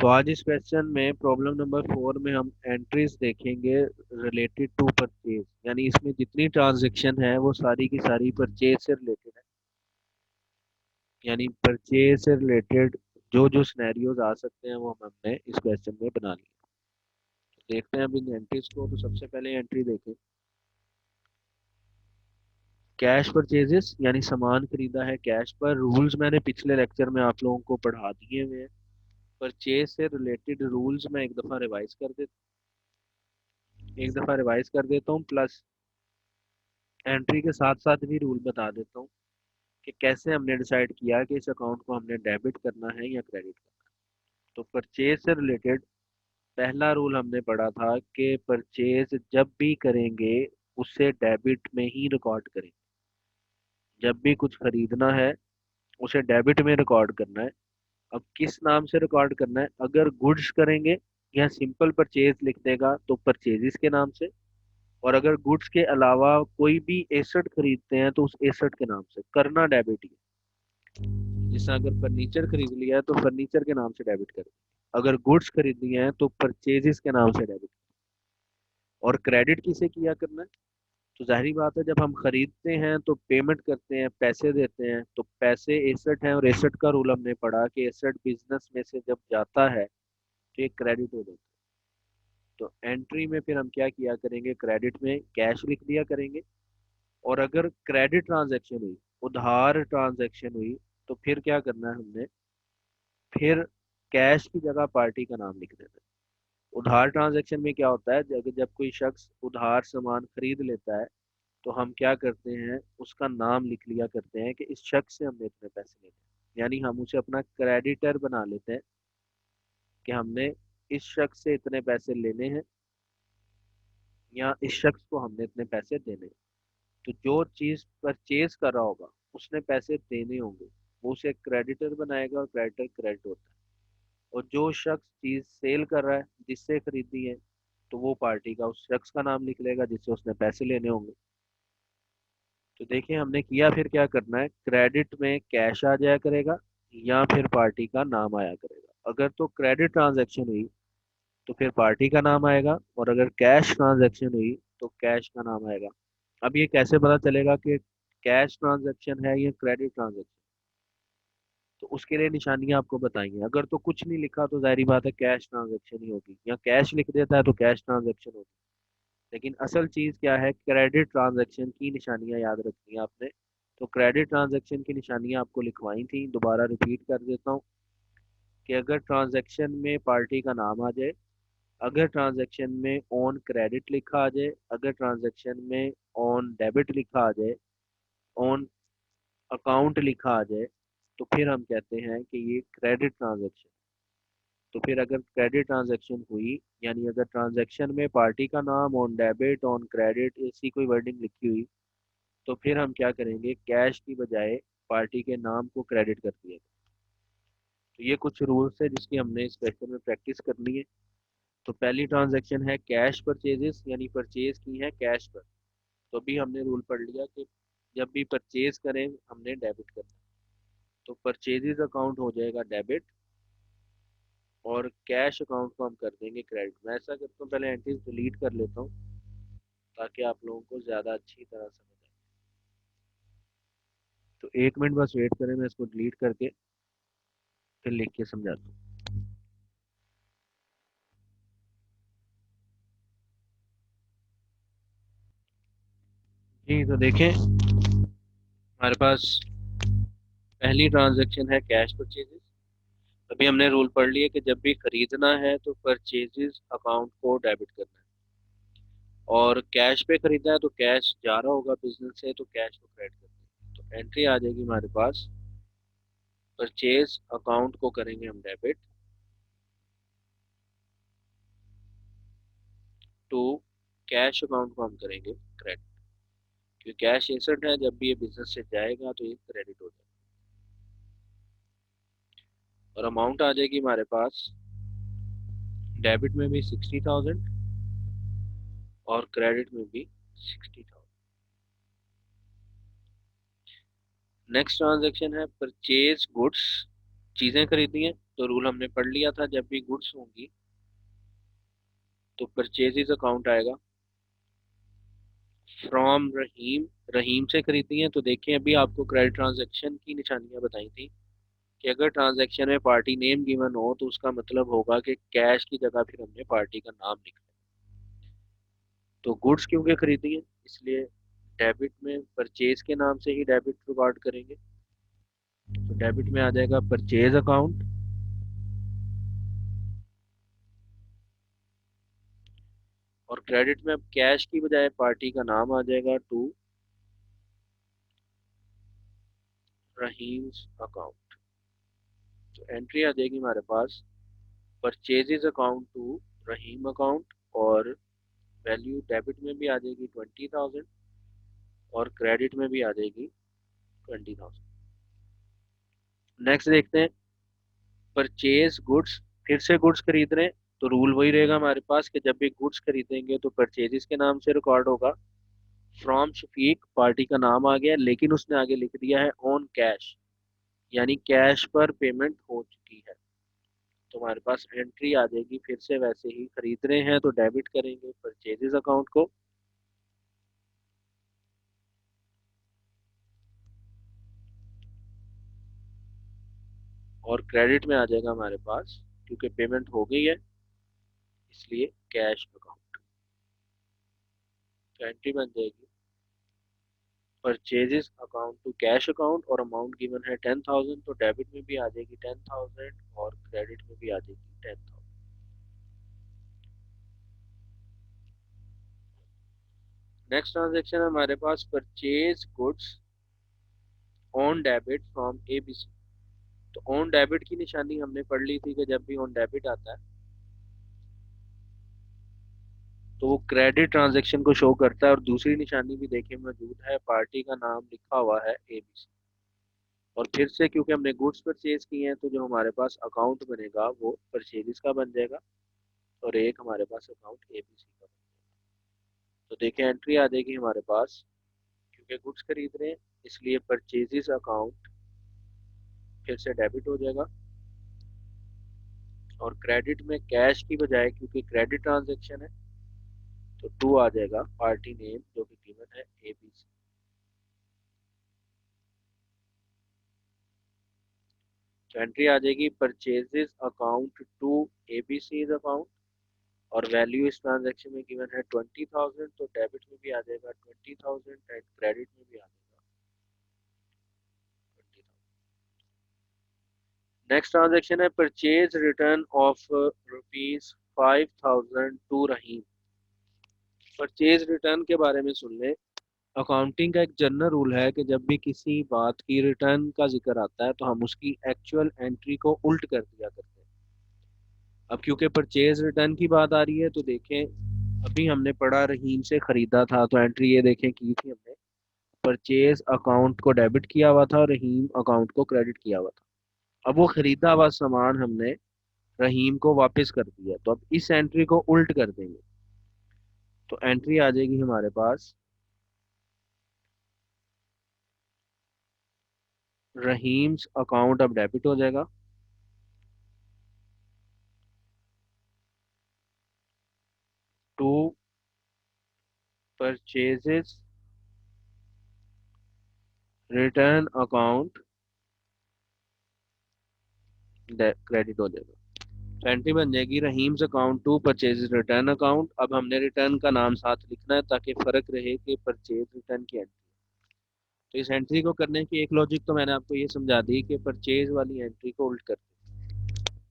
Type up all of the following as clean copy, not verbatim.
तो आज इस क्वेश्चन में प्रॉब्लम नंबर 4 में हम एंट्रीज देखेंगे रिलेटेड टू परचेज, यानी इसमें जितनी ट्रांजैक्शन है वो सारी की सारी परचेज से रिलेटेड है। यानी परचेज से रिलेटेड जो जो सिनेरियोज आ सकते हैं वो हमने इस क्वेश्चन में बना लिए। तो देखते हैं अब इन एंट्रीज को। तो सबसे पहले एंट्री देखें, कैश परचेजेस, यानी सामान खरीदा है कैश पर। रूल्स मैंने पिछले लेक्चर में आप लोगों को पढ़ा दिए हुए हैं। परचेज से रिलेटेड रूल्स मैं एक दफा रिवाइज कर देता हूँ, प्लस एंट्री के साथ साथ भी रूल बता देता हूँ कि कैसे हमने डिसाइड किया कि इस अकाउंट को हमने डेबिट करना है या क्रेडिट करना है। तो परचेज से रिलेटेड पहला रूल हमने पढ़ा था कि परचेज जब भी करेंगे उसे डेबिट में ही रिकॉर्ड करें। जब भी कुछ खरीदना है उसे डेबिट में रिकॉर्ड करना है। अब किस नाम से रिकॉर्ड करना है? अगर गुड्स करेंगे या सिंपल परचेज लिख देगा तो परचेजेस के नाम से, और अगर गुड्स के अलावा कोई भी एसेट खरीदते हैं तो उस एसेट के नाम से करना डेबिट ही है। जैसे अगर फर्नीचर खरीद लिया है तो फर्नीचर के नाम से डेबिट करें, अगर गुड्स खरीदनी है तो परचेजेस के नाम से डेबिट। और क्रेडिट किसे किया करना है? तो जाहिर बात है, जब हम खरीदते हैं तो पेमेंट करते हैं, पैसे देते हैं, तो पैसे एसेट हैं, और एसेट का रूल हमने पढ़ा कि एसेट बिजनेस में से जब जाता है तो ये क्रेडिट हो जाता है। तो एंट्री में फिर हम क्या किया करेंगे, क्रेडिट में कैश लिख दिया करेंगे। और अगर क्रेडिट ट्रांजैक्शन हुई, उधार ट्रांजैक्शन हुई, तो फिर क्या करना है हमने, फिर कैश की जगह पार्टी का नाम लिख देना है। उधार ट्रांजैक्शन में क्या होता है, जब कोई शख्स उधार सामान खरीद लेता है तो हम क्या करते हैं, उसका नाम लिख लिया करते हैं कि इस शख्स से हमने इतने पैसे लेने हैं। यानी हम उसे अपना क्रेडिटर बना लेते हैं कि हमने इस शख्स से इतने पैसे लेने हैं या इस शख्स को हमने इतने पैसे देने हैं। तो जो चीज परचेज कर रहा होगा उसने पैसे देने होंगे, वो उसे क्रेडिटर बनाएगा, और क्रेडिटर क्रेडिट होता है। और जो शख्स चीज सेल कर रहा है, जिससे खरीदी है, तो वो पार्टी का उस शख्स का नाम लिख लेगा जिससे उसने पैसे लेने होंगे। तो देखिए हमने किया, फिर क्या करना है, क्रेडिट में कैश आ जाया करेगा या फिर पार्टी का नाम आया करेगा। अगर तो क्रेडिट ट्रांजैक्शन हुई तो फिर पार्टी का नाम आएगा, और अगर कैश ट्रांजैक्शन हुई तो कैश का नाम आएगा। अब ये कैसे पता चलेगा कि कैश ट्रांजैक्शन है या क्रेडिट ट्रांजैक्शन? तो उसके लिए निशानियां आपको बताएंगे। अगर तो कुछ नहीं लिखा तो जाहिर बात है कैश ट्रांजैक्शन ही होगी, या कैश लिख देता है तो कैश ट्रांजैक्शन होगी। लेकिन असल चीज क्या है, क्रेडिट ट्रांजैक्शन की निशानियां याद रखनी है आपने। तो क्रेडिट ट्रांजैक्शन की निशानियां आपको लिखवाई थी, दोबारा रिपीट कर देता हूँ कि अगर ट्रांजैक्शन में पार्टी का नाम आ जाए, अगर ट्रांजैक्शन में ऑन क्रेडिट लिखा आ जाए, अगर ट्रांजैक्शन में ऑन डेबिट लिखा आ जाए, ऑन अकाउंट लिखा आ जाए, तो फिर हम कहते हैं कि ये क्रेडिट ट्रांजैक्शन। तो फिर अगर क्रेडिट ट्रांजैक्शन हुई, यानी अगर ट्रांजैक्शन में पार्टी का नाम ऑन डेबिट ऑन क्रेडिट ऐसी कोई वर्डिंग लिखी हुई, तो फिर हम क्या करेंगे, कैश की बजाय पार्टी के नाम को क्रेडिट कर दिया। तो ये कुछ रूल्स है जिसकी हमने इस क्वेश्चन में प्रैक्टिस करनी है। तो पहली ट्रांजैक्शन है कैश परचेजेस, यानी परचेज की है कैश पर। तो अभी हमने रूल पढ़ लिया कि जब भी परचेज करें हमने डेबिट करना है। तो परचेजेस अकाउंट हो जाएगा डेबिट, और कैश अकाउंट को हम कर देंगे क्रेडिट। मैं ऐसा करता हूँ, पहले एंट्रीज डिलीट कर लेता हूँ ताकि आप लोगों को ज़्यादा अच्छी तरह समझ आए। तो 1 मिनट बस वेट करें, मैं इसको डिलीट करके फिर लिख के समझाता हूँ। जी तो देखें, हमारे पास पहली ट्रांजैक्शन है कैश परचेजेस। अभी हमने रूल पढ़ लिया कि जब भी खरीदना है तो परचेजेस अकाउंट को डेबिट करना है, और कैश पे खरीदा है तो कैश जा रहा होगा बिजनेस से, तो कैश को क्रेडिट करना है। तो एंट्री आ जाएगी हमारे पास, परचेज अकाउंट को करेंगे हम डेबिट, टू कैश अकाउंट को हम करेंगे क्रेडिट। क्योंकि कैश एसेट है, जब भी ये बिजनेस से जाएगा तो ये क्रेडिट हो जाएगा। और अमाउंट आ जाएगी हमारे पास, डेबिट में भी 60,000 और क्रेडिट में भी 60,000। नेक्स्ट ट्रांजेक्शन है परचेज गुड्स, चीजें खरीदनी है। तो रूल हमने पढ़ लिया था, जब भी गुड्स होंगी तो परचेजेस अकाउंट आएगा फ्रॉम रहीम। रहीम से खरीदी है तो देखें, अभी आपको क्रेडिट ट्रांजैक्शन की निशानियां बताई थी कि अगर ट्रांजैक्शन में पार्टी नेम गिवन हो तो उसका मतलब होगा कि कैश की जगह फिर हमने पार्टी का नाम लिखा है। तो गुड्स क्योंकि खरीदी है इसलिए डेबिट में परचेज के नाम से ही डेबिट रिकॉर्ड करेंगे। तो डेबिट में आ जाएगा परचेज अकाउंट, और क्रेडिट में अब कैश की बजाय पार्टी का नाम आ जाएगा टू रहीम्स अकाउंट। तो एंट्री आ जाएगी हमारे पास purchases account to Rahim account, और वैल्यू डेबिट में भी आ जाएगी 20,000 और क्रेडिट में भी आ जाएगी 20,000। नेक्स्ट देखते हैं परचेज गुड्स। फिर से गुड्स खरीद रहे हैं तो रूल वही रहेगा हमारे पास कि जब भी गुड्स खरीदेंगे तो परचेजेस के नाम से रिकॉर्ड होगा फ्रॉम शफीक, पार्टी का नाम आ गया लेकिन उसने आगे लिख दिया है ऑन कैश, यानी कैश पर पेमेंट हो चुकी है। तो हमारे पास एंट्री आ जाएगी फिर से वैसे ही, खरीद रहे हैं तो डेबिट करेंगे परचेजेस अकाउंट को, और क्रेडिट में आ जाएगा हमारे पास क्योंकि पेमेंट हो गई है इसलिए कैश अकाउंट। तो एंट्री बन जाएगी purchases account to cash account, और अमाउंट गिवन है 10,000, तो डेबिट में भी आ जाएगी 10,000 और क्रेडिट में भी आ जाएगी 10,000। नेक्स्ट ट्रांजेक्शन है हमारे पास purchase goods on debit from ABC. तो ऑन डेबिट की निशानी हमने पढ़ ली थी कि जब भी ऑन डेबिट आता है तो वो क्रेडिट ट्रांजेक्शन को शो करता है, और दूसरी निशानी भी देखिए मौजूद है, पार्टी का नाम लिखा हुआ है एबीसी। और फिर से क्योंकि हमने गुड्स परचेज किए हैं तो जो हमारे पास अकाउंट बनेगा वो परचेजेस का बन जाएगा, और एक हमारे पास अकाउंट एबीसी का। तो देखिए एंट्री आ जाएगी हमारे पास क्योंकि गुड्स खरीद रहे हैं इसलिए परचेजेस अकाउंट फिर से डेबिट हो जाएगा, और क्रेडिट में कैश की बजाय क्योंकि क्रेडिट ट्रांजेक्शन है तो टू आ जाएगा पार्टी नेम जो कि गिवन है एबीसी। तो एंट्री आ जाएगी purchases account to ABC account, और वैल्यू इस ट्रांजेक्शन में गिवन है 20,000, तो डेबिट में भी आ जाएगा 20,000 एंड क्रेडिट में भी आ जाएगा 20,000। नेक्स्ट ट्रांजेक्शन है purchase return of ₹5,000 to Rahim. Purchase return के बारे में सुन ले। अकाउंटिंग का एक जनरल रूल है कि जब भी किसी बात की रिटर्न का जिक्र आता है तो हम उसकी एक्चुअल एंट्री को उल्ट कर दिया करते हैं। अब क्योंकि परचेज रिटर्न की बात आ रही है तो देखें, अभी हमने पढ़ा रहीम से खरीदा था तो एंट्री ये देखें की थी हमने, परचेज अकाउंट को डेबिट किया हुआ था और रहीम अकाउंट को क्रेडिट किया हुआ था। अब वो खरीदा हुआ सामान हमने रहीम को वापस कर दिया, तो अब इस एंट्री को उल्ट कर देंगे। तो एंट्री आ जाएगी हमारे पास रहीम्स अकाउंट अब डेबिट हो जाएगा to purchases return account credit हो जाएगा। तो एंट्री बन जाएगी Rahim's account to purchase return account. अब हमने रिटर्न का नाम साथ लिखना है ताकि फर्क रहे कि परचेज रिटर्न की एंट्री। तो इस एंट्री को करने की एक लॉजिक तो मैंने आपको ये समझा दी कि परचेज वाली एंट्री को उल्ट कर।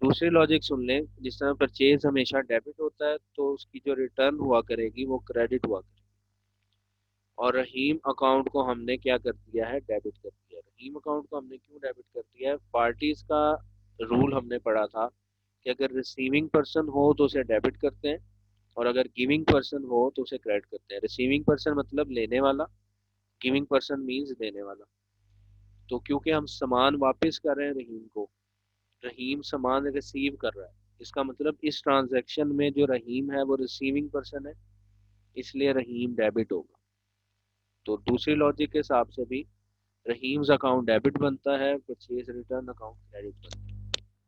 दूसरी लॉजिक सुन लें, जिस तरह परचेज हमेशा डेबिट होता है तो उसकी जो रिटर्न हुआ करेगी वो क्रेडिट हुआ करेगी, और रहीम अकाउंट को हमने क्या कर दिया है, डेबिट कर दिया है। रहीम अकाउंट को हमने क्यों डेबिट कर दिया है, पार्टीज का रूल हमने पढ़ा था कि अगर रिसीविंग पर्सन हो तो उसे डेबिट करते हैं, और अगर गिविंग पर्सन हो तो उसे क्रेडिट करते हैं। रिसीविंग पर्सन मतलब लेने वाला, गिविंग पर्सन मीन्स देने वाला। तो क्योंकि हम सामान वापस कर रहे हैं रहीम को, रहीम सामान रिसीव कर रहा है, इसका मतलब इस ट्रांजैक्शन में जो रहीम है वो रिसीविंग पर्सन है, इसलिए रहीम डेबिट होगा। तो दूसरी लॉजिक के हिसाब से भी रहीम्स अकाउंट डेबिट बनता है, परचेज रिटर्न अकाउंट क्रेडिट बनता है।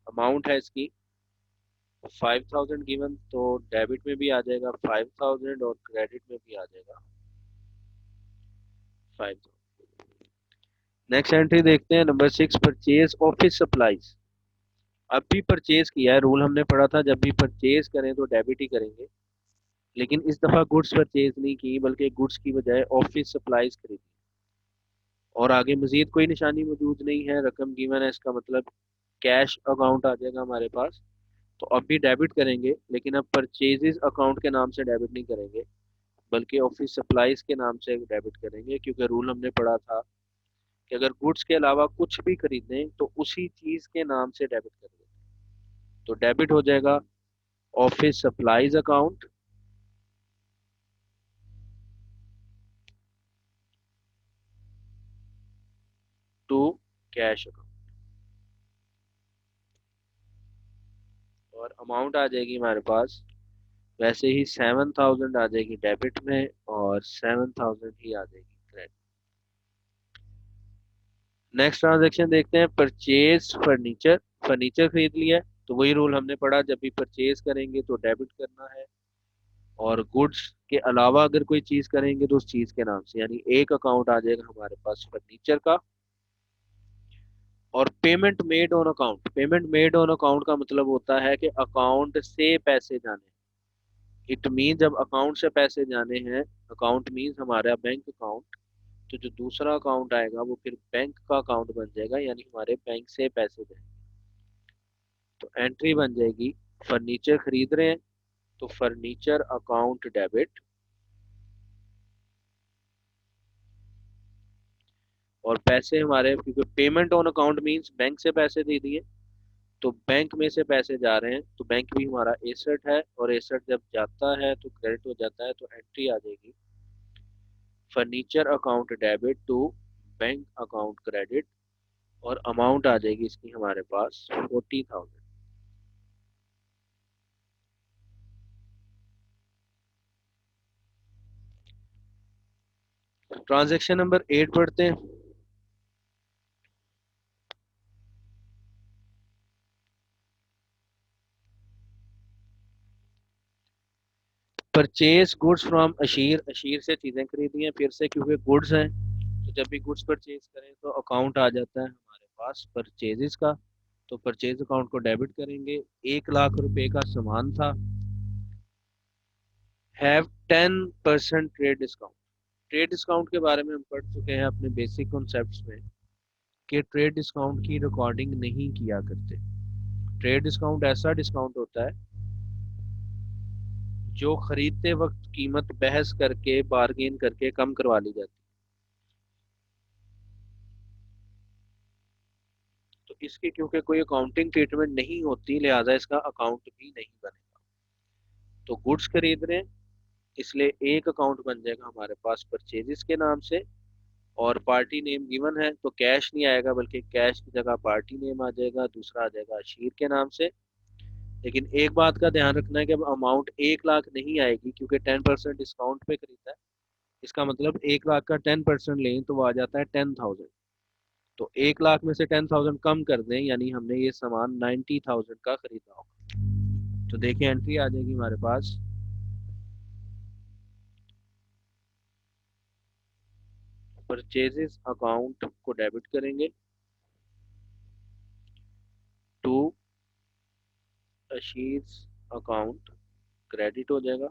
अमाउंट है इसकी 5000 गिवन, तो डेबिट में भी आ जाएगा 5000 और क्रेडिट में भी आ जाएगा 5000। नेक्स्ट एंट्री देखते हैं नंबर 6, परचेज ऑफिस सप्लाईज। अब भी परचेज किया है, रूल हमने पढ़ा था जब भी परचेज करें तो डेबिट ही करेंगे, लेकिन इस दफा गुड्स परचेज नहीं की बल्कि गुड्स की बजाय ऑफिस सप्लाईज खरीदी। और आगे मजीद कोई निशानी मौजूद नहीं है, रकम गिवन है, इसका मतलब कैश अकाउंट आ जाएगा हमारे पास। तो अब भी डेबिट करेंगे, लेकिन अब परचेजेस अकाउंट के नाम से डेबिट नहीं करेंगे बल्कि ऑफिस सप्लाईज के नाम से डेबिट करेंगे, क्योंकि रूल हमने पढ़ा था कि अगर गुड्स के अलावा कुछ भी खरीदें तो उसी चीज के नाम से डेबिट करेंगे। तो डेबिट हो जाएगा office supplies account to cash account, और अमाउंट आ जाएगी हमारे पास वैसे ही 7000 आ जाएगी डेबिट में और 7000 ही आ जाएगी क्रेडिट। नेक्स्ट ट्रांजेक्शन देखते हैं, परचेज फर्नीचर। फर्नीचर खरीद लिया है, तो वही रूल हमने पढ़ा, जब भी परचेज करेंगे तो डेबिट करना है, और गुड्स के अलावा अगर कोई चीज करेंगे तो उस चीज के नाम से, यानी एक अकाउंट आ जाएगा हमारे पास फर्नीचर का। और payment made on account, payment made on account का मतलब होता है कि अकाउंट से पैसे जाने। इट मीन जब अकाउंट से पैसे जाने हैं, अकाउंट मीन्स हमारा बैंक अकाउंट, तो जो दूसरा अकाउंट आएगा वो फिर बैंक का अकाउंट बन जाएगा, यानी हमारे बैंक से पैसे जाएंगे। तो एंट्री बन जाएगी, फर्नीचर खरीद रहे हैं तो फर्नीचर अकाउंट डेबिट, और पैसे हमारे, क्योंकि payment on account means bank से पैसे दे दिए, तो बैंक में से पैसे जा रहे हैं, तो बैंक भी हमारा एसेट है, और एसेट जब जाता है तो क्रेडिट हो जाता है, तो एंट्री आ जाएगी furniture account debit to bank account credit, और अमाउंट आ जाएगी इसकी हमारे पास 40,000। ट्रांजेक्शन नंबर 8 पढ़ते हैं। परचेज गुड्स फ्रॉम अशीर, अशीर से चीजें खरीदी हैं फिर से, क्योंकि गुड्स हैं, तो जब भी गुड्स परचेज करें तो अकाउंट आ जाता है हमारे पास परचेजेस का, तो परचेज अकाउंट को डेबिट करेंगे। 1 लाख रुपए का सामान था, have 10% trade discount. Trade discount के बारे में हम पढ़ चुके हैं अपने बेसिक कॉन्सेप्ट्स में कि ट्रेड डिस्काउंट की रिकॉर्डिंग नहीं किया करते। ट्रेड डिस्काउंट ऐसा डिस्काउंट होता है जो खरीदते वक्त कीमत बहस करके बार्गेन करके कम करवा ली जाती है। तो इसकी क्योंकि कोई अकाउंटिंग ट्रीटमेंट नहीं होती, लिहाजा इसका अकाउंट भी नहीं बनेगा। तो गुड्स खरीद रहे हैं, इसलिए एक अकाउंट बन जाएगा हमारे पास परचेजेस के नाम से, और पार्टी नेम गिवन है तो कैश नहीं आएगा बल्कि कैश की जगह पार्टी नेम आ जाएगा, दूसरा आ जाएगा अशीर के नाम से। लेकिन एक बात का ध्यान रखना है कि अब अमाउंट 1 लाख नहीं आएगी, क्योंकि 10% डिस्काउंट पे खरीदा है। इसका मतलब 1 लाख का 10% लें तो वो आ जाता है 10,000। तो 1 लाख में से 10,000 कम कर दें, यानी हमने ये सामान 90,000 का खरीदा होगा। तो देखिए एंट्री आ जाएगी हमारे पास, परचेजेस अकाउंट को डेबिट करेंगे टू अशीर्स अकाउंट क्रेडिट हो जाएगा,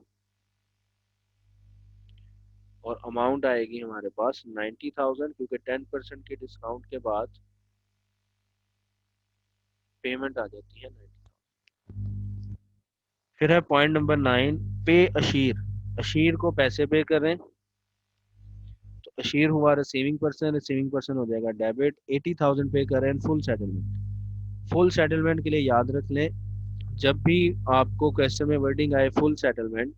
और अमाउंट आएगी हमारे पास 90,000, क्योंकि 10% के डिस्काउंट के बाद पेमेंट आ जाती है 90,000। फिर है पॉइंट नंबर 9, पे अशीर। अशीर को पैसे पे कर रहे हैं, तो अशीर हुआ रिसीविंग पर्सन, रिसीविंग पर्सन हो जाएगा डेबिट। 80,000 पे कर रहे हैं फुल सेटलमेंट। फुल सेटलमेंट के लिए याद रख लें, जब भी आपको क्वेश्चन में वर्डिंग आए फुल सेटलमेंट,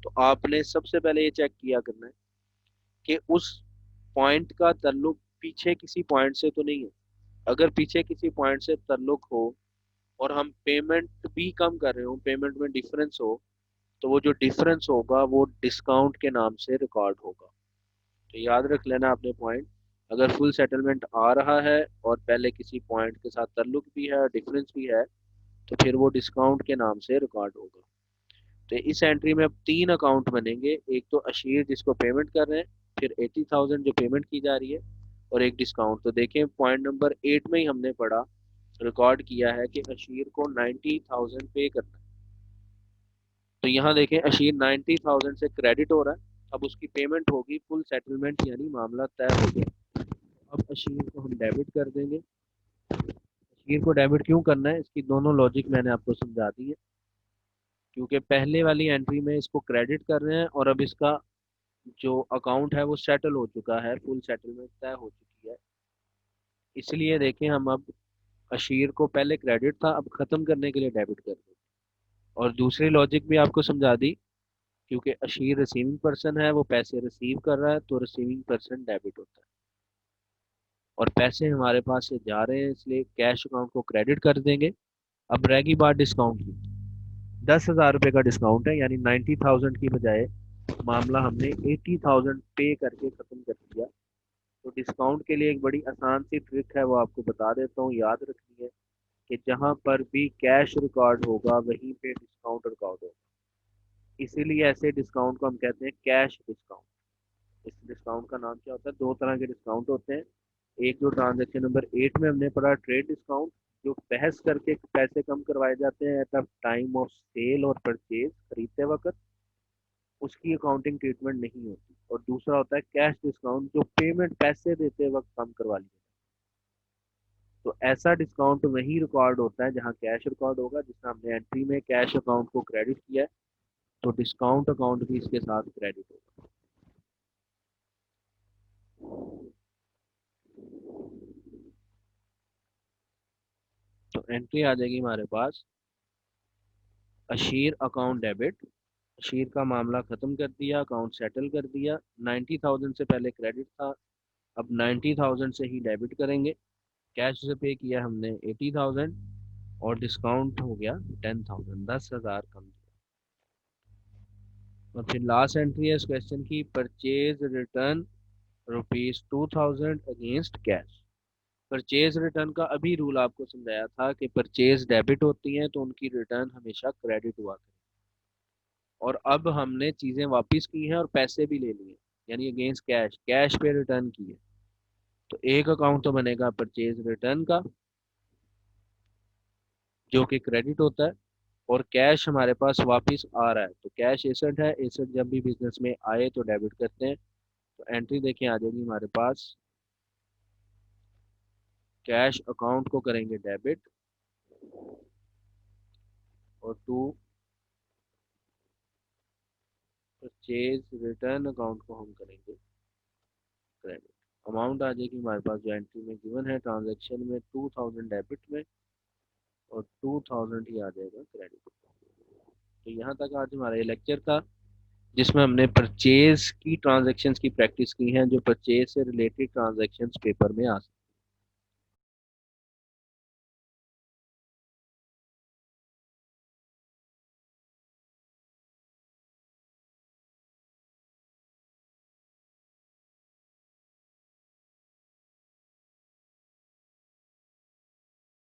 तो आपने सबसे पहले ये चेक किया करना है कि उस पॉइंट का ताल्लुक पीछे किसी पॉइंट से तो नहीं है। अगर पीछे किसी पॉइंट से ताल्लुक हो और हम पेमेंट भी कम कर रहे हो, पेमेंट में डिफरेंस हो, तो वो जो डिफरेंस होगा वो डिस्काउंट के नाम से रिकॉर्ड होगा। तो याद रख लेना आपने पॉइंट, अगर फुल सेटलमेंट आ रहा है और पहले किसी पॉइंट के साथ ताल्लुक भी है, डिफरेंस भी है, तो फिर वो डिस्काउंट के नाम से रिकॉर्ड होगा। तो इस एंट्री में अब 3 अकाउंट बनेंगे, एक तो अशीर जिसको पेमेंट कर रहे हैं, फिर 80,000 जो पेमेंट की जा रही है, और एक डिस्काउंट। तो देखें पॉइंट नंबर 8 में ही हमने पढ़ा, रिकॉर्ड किया है कि अशीर को 90,000 पे करना है। तो यहाँ देखें अशीर 90,000 से क्रेडिट हो रहा है, अब उसकी पेमेंट होगी फुल सेटलमेंट, यानी मामला तय हो गया। अब अशीर को हम डेबिट कर देंगे। अशीर को डेबिट क्यों करना है, इसकी दोनों लॉजिक मैंने आपको समझा दी है। क्योंकि पहले वाली एंट्री में इसको क्रेडिट कर रहे हैं और अब इसका जो अकाउंट है वो सेटल हो चुका है, फुल सेटलमेंट तय हो चुकी है। इसलिए देखें हम अब अशीर को पहले क्रेडिट था, अब खत्म करने के लिए डेबिट कर दें। और दूसरी लॉजिक भी आपको समझा दी, क्योंकि अशीर रिसीविंग पर्सन है, वो पैसे रिसीव कर रहा है, तो रिसीविंग पर्सन डेबिट होता है। और पैसे हमारे पास से जा रहे हैं, इसलिए कैश अकाउंट को क्रेडिट कर देंगे। अब रहेगी बात डिस्काउंट की। 10,000 रुपये का डिस्काउंट है, यानी 90,000 की बजाय मामला हमने 80,000 पे करके खत्म कर दिया। तो डिस्काउंट के लिए एक बड़ी आसान सी ट्रिक है, वो आपको बता देता हूँ, याद रखनी है कि जहां पर भी कैश रिकॉर्ड होगा वहीं पे डिस्काउंट रिकॉर्ड होगा। इसीलिए ऐसे डिस्काउंट को हम कहते हैं कैश डिस्काउंट। इस डिस्काउंट का नाम क्या होता है, दो तरह के डिस्काउंट होते हैं। एक जो ट्रांजेक्शन नंबर 8 में हमने पढ़ा, ट्रेड डिस्काउंट, जो बहस करके पैसे कम करवाए जाते हैं एट टाइम ऑफ सेल और परचेज, खरीदते वक्त, उसकी अकाउंटिंग ट्रीटमेंट नहीं होती। और दूसरा होता है कैश डिस्काउंट, जो पेमेंट पैसे देते वक्त कम करवा लिया। तो ऐसा डिस्काउंट वही रिकॉर्ड होता है जहां कैश रिकॉर्ड होगा, जिसमें हमने एंट्री में कैश अकाउंट को क्रेडिट किया है, तो डिस्काउंट अकाउंट भी इसके साथ क्रेडिट होगा। तो एंट्री आ जाएगी हमारे पास, अशीर अकाउंट डेबिट। अशीर का मामला खत्म कर दिया, अकाउंट सेटल कर दिया। 90,000 से पहले क्रेडिट था, अब 90,000 से ही डेबिट करेंगे। कैश से पे किया हमने 80,000, और डिस्काउंट हो गया 10,000, 10,000 कम। और फिर लास्ट एंट्री है इस क्वेश्चन की, purchase return ₹2,000 against cash. Purchase return का अभी रूल आपको समझाया था कि परचेज डेबिट होती हैं तो उनकी रिटर्न हमेशा क्रेडिट हुआ करे। और अब हमने चीजें वापस की हैं और पैसे भी ले लिए, यानी अगेंस्ट कैश, कैश पे रिटर्न किए। तो एक अकाउंट तो बनेगा परचेज रिटर्न का, जो कि क्रेडिट होता है, और कैश हमारे पास वापस आ रहा है, तो कैश एसेट है, एसेट जब भी बिजनेस में आए तो डेबिट करते हैं। तो एंट्री देखें आ जाएगी हमारे पास, कैश अकाउंट को करेंगे डेबिट, और टू परचेज रिटर्न अकाउंट को हम करेंगे क्रेडिट। अमाउंट आ जाएगी हमारे पास जो एंट्री में गिवन है, ट्रांजैक्शन में 2,000 डेबिट में, और 2,000 ही आ जाएगा क्रेडिट। तो यहाँ तक आज हमारा ये लेक्चर था, जिसमें हमने परचेज की ट्रांजैक्शंस की प्रैक्टिस की है, जो परचेज से रिलेटेड ट्रांजैक्शंस पेपर में आ सकती हैं।